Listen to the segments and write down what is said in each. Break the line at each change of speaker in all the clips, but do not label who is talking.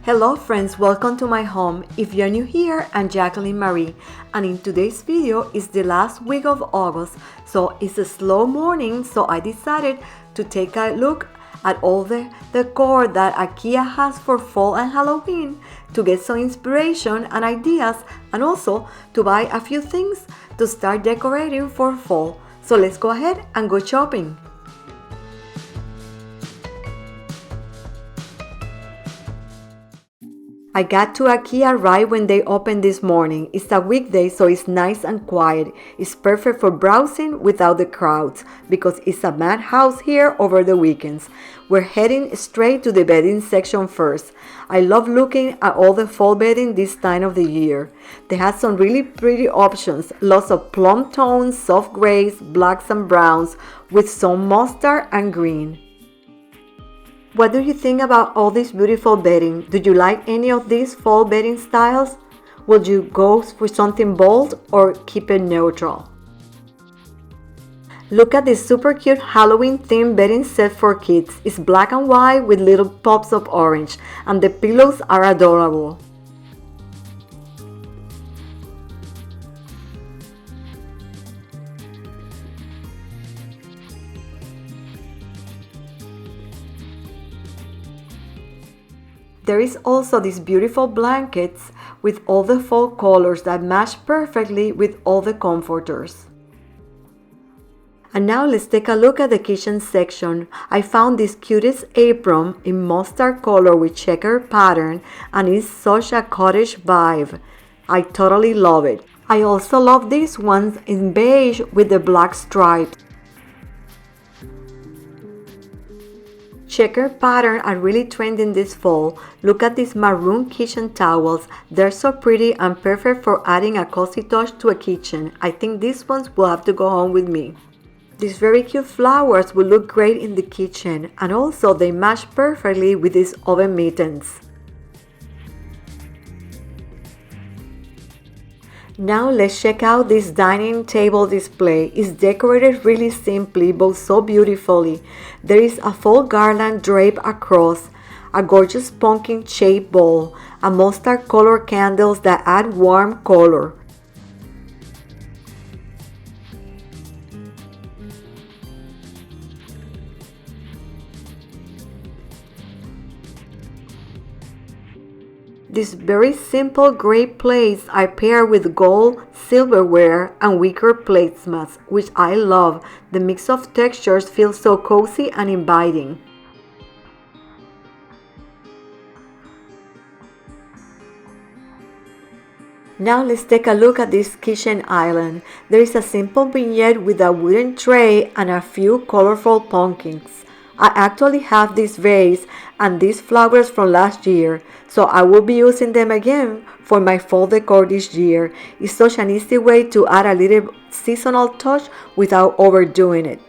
Hello friends, welcome to my home. If you're new here, I'm Jacqueline Marie, and in today's video is the last week of August, so it's a slow morning, so I decided to take a look at all the decor that Ikea has for fall and Halloween to get some inspiration and ideas, and also to buy a few things to start decorating for fall. So let's go ahead and go shopping. I got to Ikea right when they opened this morning. It's a weekday, so it's nice and quiet. It's perfect for browsing without the crowds because it's a madhouse here over the weekends. We're heading straight to the bedding section first. I love looking at all the fall bedding this time of the year. They have some really pretty options, lots of plum tones, soft grays, blacks and browns with some mustard and green. What do you think about all this beautiful bedding? Do you like any of these fall bedding styles? Would you go for something bold or keep it neutral? Look at this super cute Halloween themed bedding set for kids. It's black and white with little pops of orange, and the pillows are adorable. There is also these beautiful blankets with all the fall colors that match perfectly with all the comforters. And now let's take a look at the kitchen section. I found this cutest apron in mustard color with checkered pattern, and it's such a cottage vibe. I totally love it. I also love these ones in beige with the black stripes. Checker pattern are really trending this fall. Look at these maroon kitchen towels. They're so pretty and perfect for adding a cozy touch to a kitchen. I think these ones will have to go home with me. These very cute flowers will look great in the kitchen, and also they match perfectly with these oven mittens. Now let's check out this dining table display. It's decorated really simply but so beautifully. There is a fall garland draped across, a gorgeous pumpkin shaped bowl, and mustard color candles that add warm color. These very simple gray plates are paired with gold silverware and wicker placemats, which I love. The mix of textures feels so cozy and inviting. Now let's take a look at this kitchen island. There is a simple vignette with a wooden tray and a few colorful pumpkins. I actually have this vase and these flowers from last year, so I will be using them again for my fall decor this year. It's such an easy way to add a little seasonal touch without overdoing it.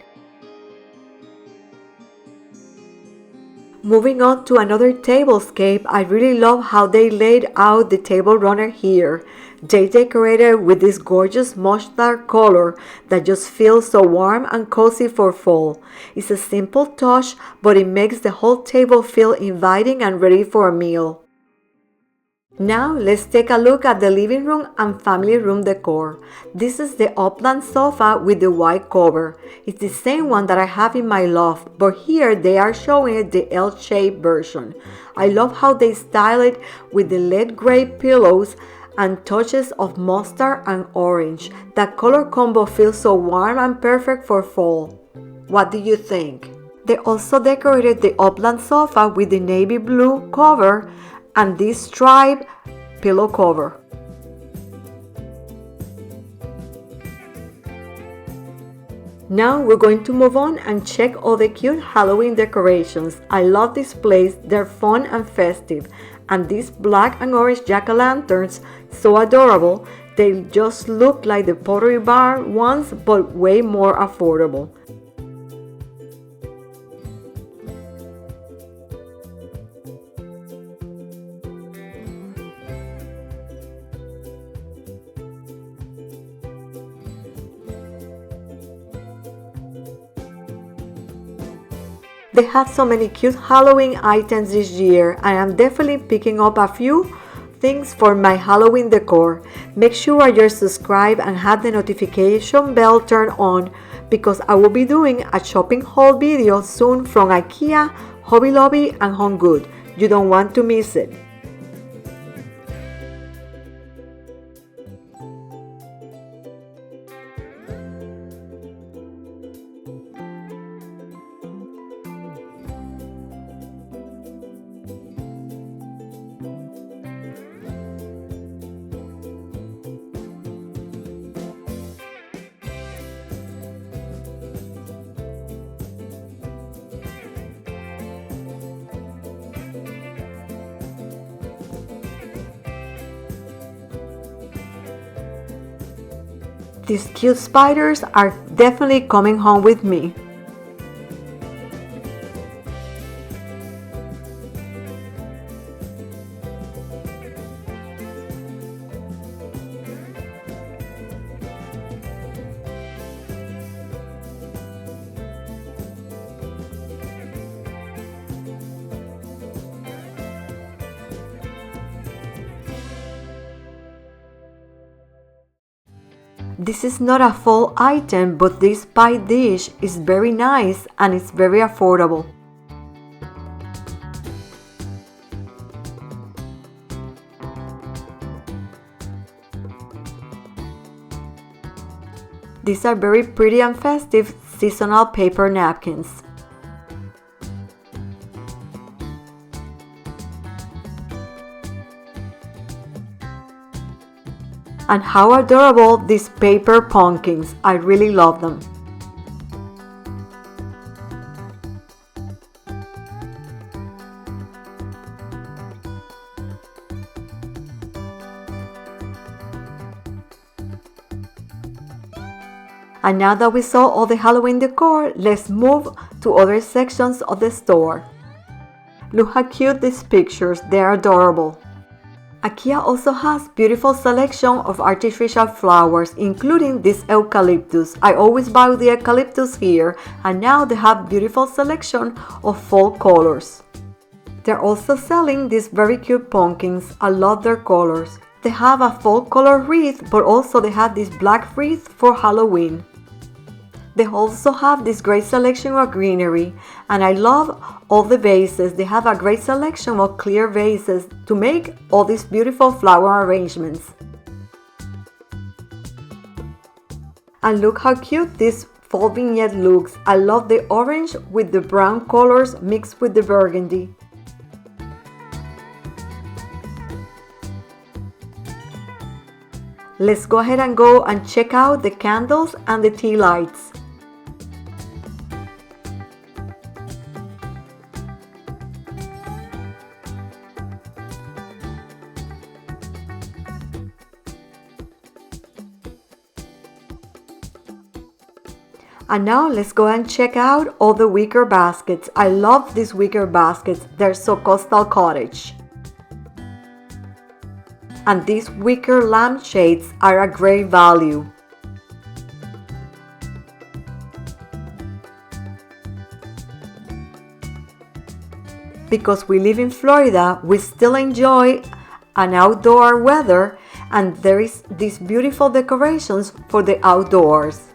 Moving on to another tablescape, I really love how they laid out the table runner here. They decorated with this gorgeous mustard color that just feels so warm and cozy for fall. It's a simple touch, but it makes the whole table feel inviting and ready for a meal. Now let's take a look at the living room and family room decor. This is the upland sofa with the white cover. It's the same one that I have in my loft, but here they are showing it the L-shaped version. I love how they style it with the lead gray pillows and touches of mustard and orange. That color combo feels so warm and perfect for fall. What do you think? They also decorated the upland sofa with the navy blue cover and this striped pillow cover. Now we're going to move on and check all the cute Halloween decorations. I love this place, they're fun and festive. And these black and orange jack-o'-lanterns, so adorable. They just look like the Pottery Barn ones, but way more affordable. They had so many cute Halloween items this year, and I'm definitely picking up a few things for my Halloween decor. Make sure you're subscribed and have the notification bell turned on because I will be doing a shopping haul video soon from Ikea, Hobby Lobby, and Home Good. You don't want to miss it. These cute spiders are definitely coming home with me. This is not a fall item, but this pie dish is very nice and it's very affordable. These are very pretty and festive seasonal paper napkins. And how adorable these paper pumpkins. I really love them. And now that we saw all the Halloween decor, let's move to other sections of the store. Look how cute these pictures, they're adorable. Ikea also has beautiful selection of artificial flowers, including this eucalyptus. I always buy the eucalyptus here, and now they have beautiful selection of fall colors. They're also selling these very cute pumpkins. I love their colors. They have a fall color wreath, but also they have this black wreath for Halloween. They also have this great selection of greenery, and I love all the vases. They have a great selection of clear vases to make all these beautiful flower arrangements. And look how cute this fall vignette looks. I love the orange with the brown colors mixed with the burgundy. Let's go ahead and go and check out the candles and the tea lights. And now let's go and check out all the wicker baskets. I love these wicker baskets. They're so coastal cottage. And these wicker lampshades are a great value. Because we live in Florida, we still enjoy an outdoor weather, and there is these beautiful decorations for the outdoors.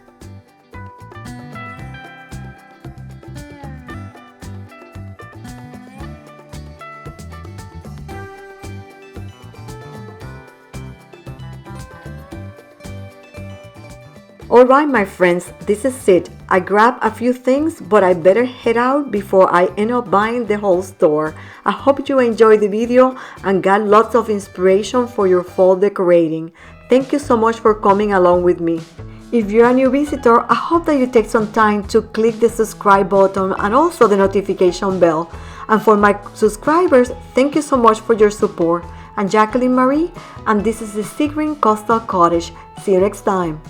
Alright my friends, this is it. I grabbed a few things, but I better head out before I end up buying the whole store. I hope you enjoyed the video and got lots of inspiration for your fall decorating. Thank you so much for coming along with me. If you're a new visitor, I hope that you take some time to click the subscribe button and also the notification bell. And for my subscribers, thank you so much for your support. I'm Jacqueline Marie, and this is the Sea Green Coastal Cottage. See you next time.